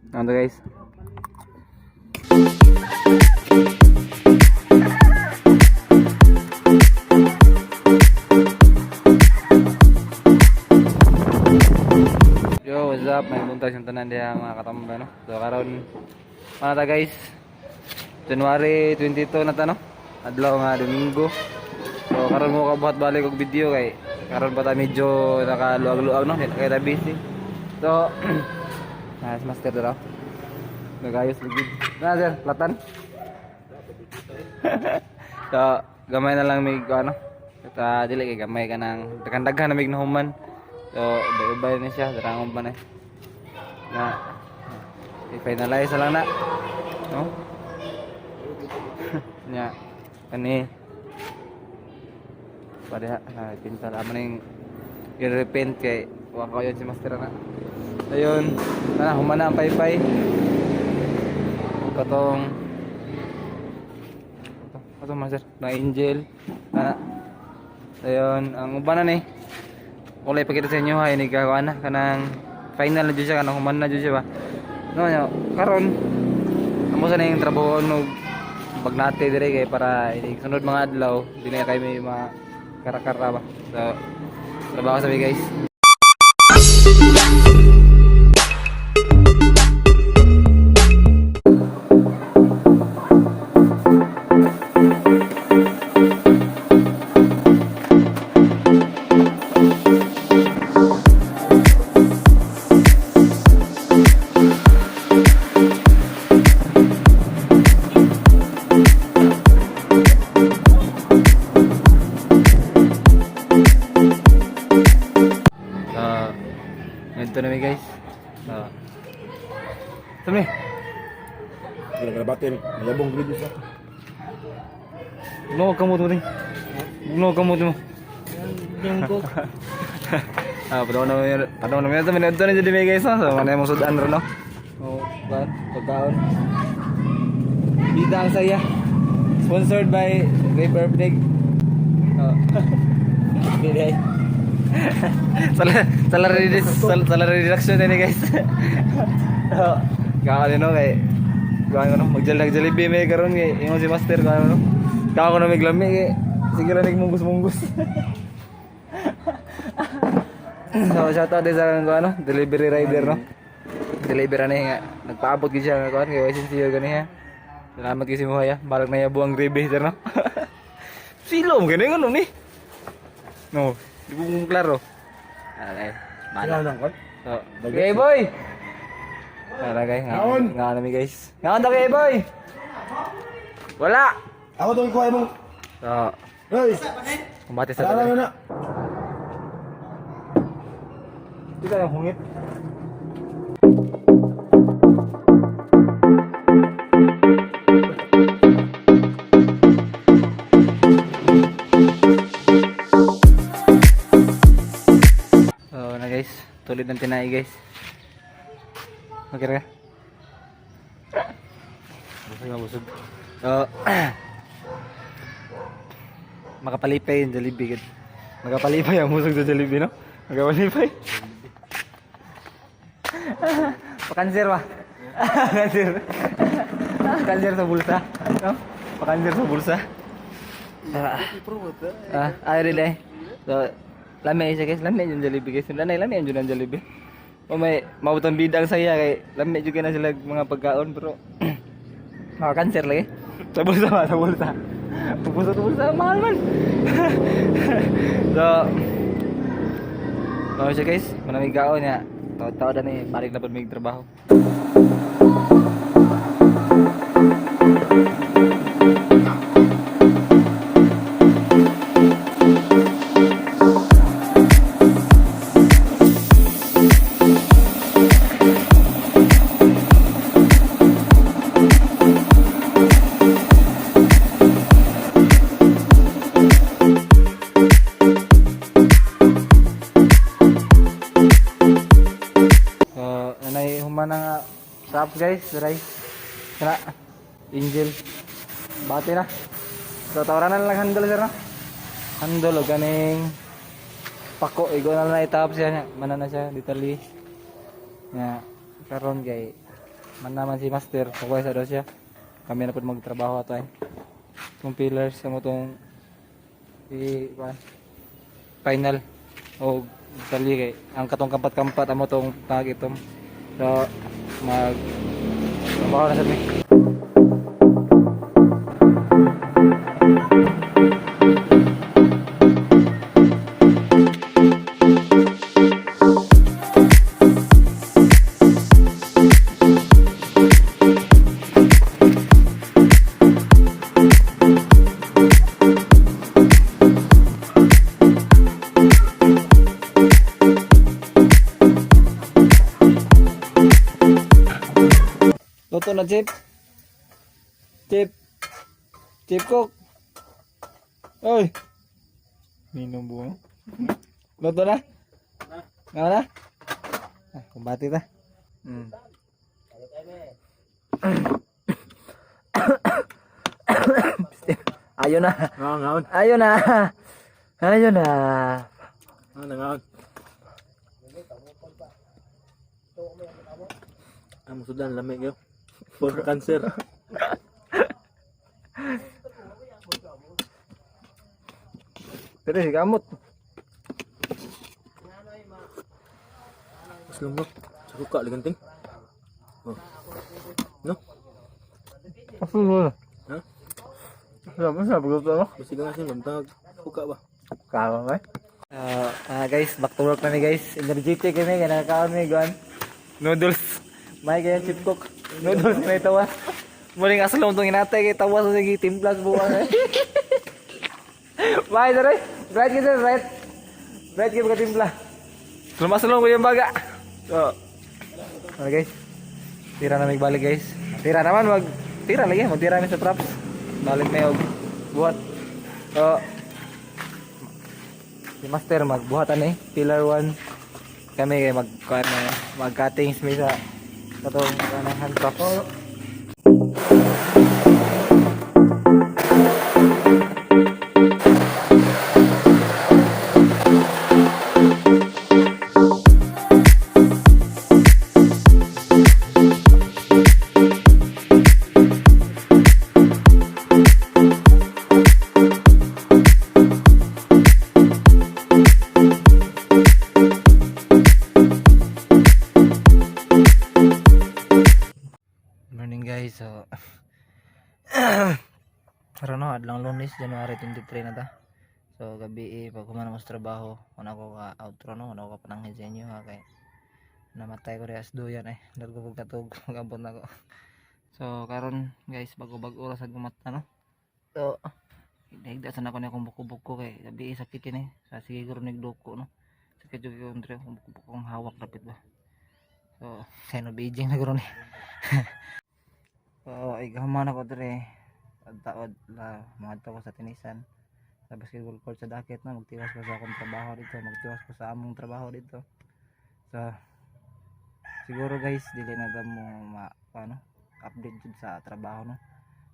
Ano guys? Yo, what's up? May buntas yung tanan diya mga katamba, no? So karon ano ta guys? January 22 na ta, no? Adlaw nga Domingo. So karon mo kabuhat balik og video kay karon pa ta medyo nakaluag-luag, no? Kaya ta busy. So nice master daw. Nagayos lugid. Na sir, platan. So gamay na lang mig ano. Kita dili kay gamay ka nang daghan-daghan na mig nahuman. So ubay-ubay na siya, darangom pa na. Na i-finalize lang na. No? Nya kani pada pinta naman ning i-repaint kay wa ko yun si master na. Ayun, na humana ang paypay. Katong ito master na angel. Ayun, ang uban na ni. Kulay pakita sa inyo ha, ini gawa na kanang final na jud siya, kanang human na jud siya ba. No, karon amo sa ning trabaho og bagnate dire kay para ini sunod mga adlaw dili kay may mga karakara ba. So trabaho sabi guys. Ito na guys. Tama. Kira kira batin, yabong grid sa. No kamu tu ni. No kamu tu. Jangko. Padahal namanya tu minat tu ni jadi guys. So mana yang maksud anda no? Oh, kan? Pagkaon. Bidang saya. Sponsored by River Pig. Oh. Bidai. Salah reduction ini guys. Kawan no kay kawan no magjalag-jalebi may karon kay imo si master kawan no. Kawan no may glami kay sige ra munggus-munggus. So shout out sa ano, delivery rider no. Delivery ani nga nagpaabot gid siya kawan kay sincere gani ha. Salamat kay si Muhaya, balag na ya buang grebe sir no. Silom gani ngono ni. No. Di ko klaro. Alay. Bala lang kon. So, okay boy. Tara guys, nga nami guys. Ngaon ta kay boy. Wala. Ako tong kuha mo. So, Hey. kumbate sa Tara tabi. na. Dito yung hungit. Guys, tulid ng tinai guys. Okay ka? Busog. Makapalipay yung Jollibee gid. Makapalipay ang musog sa Jollibee no? Makapalipay. Pakanser ba? Kanser. Kanser sa bulsa. No? Pakanser sa bulsa. Ay rin So lami siya guys, lami yung Jollibee guys. Lami yung Jollibee. O may mabutang bidang saya kay lami juga na sila mga pagkaon pero cancer lagi. Sa bulsa ba, sa bulsa. Bulsa mahal man. So no siya guys, manamig kaon niya. Taw-taw na ni paring na pud mig trabaho. Mana sap guys, rice kena angel bati na. So tawaran lang handle sir no. Handle ganing pako igo na itap siya mana na siya ditali. Ya karon kay man naman si Master, kukuha sa daw siya. Kami na po magtrabaho ato ay. Itong pillars sa mo itong final o dali kay ang katong kampat-kampat amo tong pagitom. So mag trabaho na sa mi. Luto na, Chip. Chip. Chip cook. Oy. Minum buo. Luto na? Nga na? Ah, kumbati ta. Ayun na. Ngaon. Ayun na. Ayun na. Ngaon. Ang sudan lamig yo. For cancer. Pero si gamot. Mas lumot. Sa kuka liganting. Oh. No? Aso mo. Ha? Sabi sa pagluto mo. Basi nga sin magtag kuka ba? Kama ba? Guys, back to work na ni guys. Energetic kami, kanakaon ni Guan. Noodles. May kaya chip cook. Noodles may tawas. Muling asalong itong inatay kay tawas sa sige timplas buwan eh. May dere. Right kita right. Right kita timpla. Salong ko yung baga. So. Okay guys. Tira na may balik guys. Tira naman tira lagi, magtira namin sa props. Balik na yung buhat. So, si Master magbuhatan eh, pillar 1. Kami kay mag-cuttings may sa katong hand props. Morning guys, so karano adlang Lunes, January 23 na ta. So gabi pag kumana mo sa trabaho, una ko ka outro no, una ko ka pananghin sa inyo ha kay namatay ko rin as duyan eh. Largo ko katog, magabot na ko. So karon guys, bago oras ang gumata no. So higda-higda sana ko na akong buko-buko kay gabi sakitin eh. Sa sige guro nagduko no. Sakit jud ko andre akong buko-buko kong hawak rapid ba. So sino Beijing na guro ni. So, igaman ako dire. Taod la mga ko sa tenisan. Sa basketball court sa dakit na magtiwas ko sa akong trabaho dito, magtiwas ko sa among trabaho dito. So, siguro guys, dili na ta mo update jud sa trabaho no.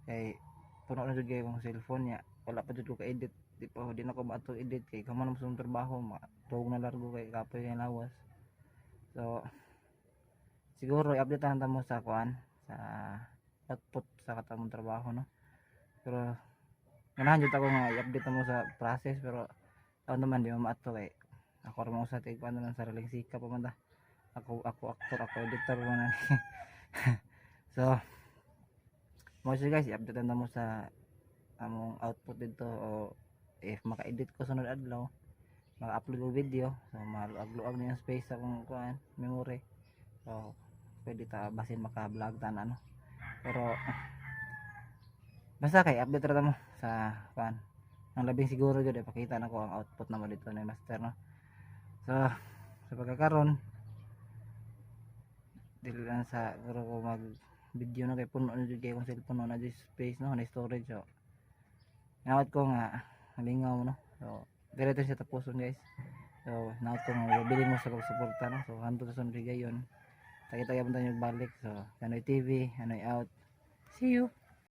Kay puno na jud kay akong cellphone ya. Wala pa jud ko ka-edit. Di na ko maato edit kay kamano mo sa trabaho, tuog na largo kay kapoy kay lawas. So, siguro i-update ta mo sa sa output sa katamong trabaho no. Pero ganahan jud ako nga i-update mo sa process pero ako naman di maato kay ako ra mo sa tig ano lang sariling sikap pa man ta. Ako actor, ako editor man. So mo guys i-update na mo sa among output dito o if maka-edit ko sunod adlaw maka-upload ko video so maluag-luag na yung space sa akong memory. So pwede ta basin maka-vlog ta na no. Pero basta kay update ra mo sa ang labing siguro jud ipakita na ko ang output na mo dito ni Master no. So sa pagkakaroon dili lang sa guro ko mag video na kay puno na jud kay kung cellphone na jud space no na storage so nawat ko nga halingaw no. So diretso siya tapuson guys. So nawat ko nga bilhin mo sa pagsuporta no. So hanto sa sunod gayon. Tayo-tayo punta nyo balik. So, Kanoy TV, Kanoy out. See you!